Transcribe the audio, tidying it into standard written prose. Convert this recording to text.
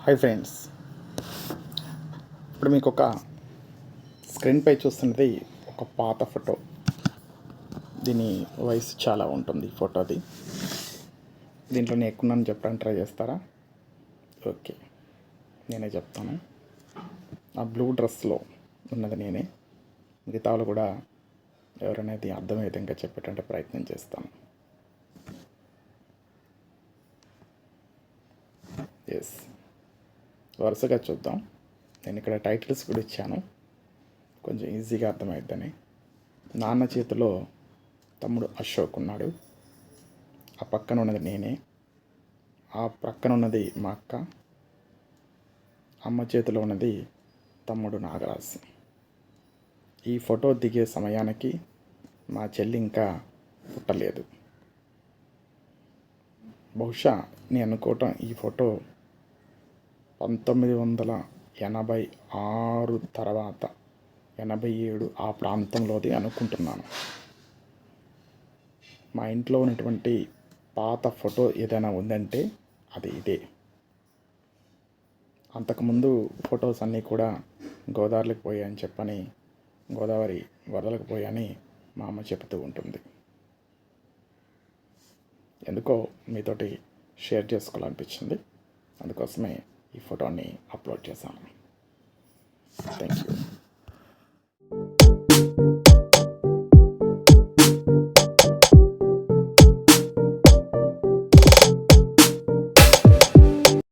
Hi friends, ఇప్పుడు మీకు ఒక స్క్రీన్పై చూస్తున్నది ఒక పాత ఫోటో. దీని వయసు చాలా ఉంటుంది ఫోటోది. దీంట్లో నేను ఎక్కున్నాను చెప్పడానికి ట్రై చేస్తారా? ఓకే, నేనే చెప్తాను. ఆ బ్లూ డ్రెస్లో ఉన్నది నేనే. మిగతాలు కూడా ఎవరనేది అర్థమయ్యే విధంగా చెప్పేటంటే ప్రయత్నం చేస్తాను. ఎస్, వరుసగా చూద్దాం. నేను ఇక్కడ టైటిల్స్ కూడా ఇచ్చాను, కొంచెం ఈజీగా అర్థమవుద్దని. నాన్న చేతిలో తమ్ముడు అశోక్ ఉన్నాడు. ఆ పక్కన ఉన్నది నేనే. ఆ పక్కన ఉన్నది మా అక్క. అమ్మ చేతిలో ఉన్నది తమ్ముడు నాగరాజ్. ఈ ఫోటో దిగే సమయానికి మా చెల్లి ఇంకా పుట్టలేదు. బహుశా నేను అనుకోవటం ఈ ఫోటో 1986 తర్వాత 87 ఆ ప్రాంతంలోది అనుకుంటున్నాను. మా ఇంట్లో ఉన్నటువంటి పాత ఫోటో ఏదైనా ఉందంటే అది ఇదే. అంతకుముందు ఫొటోస్ అన్నీ కూడా గోదావరికి పోయాయని చెప్పని, గోదావరి వరదలకు పోయాయని మా అమ్మ చెబుతూ ఉంటుంది. ఎందుకో మీతోటి షేర్ చేసుకోవాలనిపించింది, అందుకోసమే ఈ ఫోటోని అప్లోడ్ చేశాను. Thank you.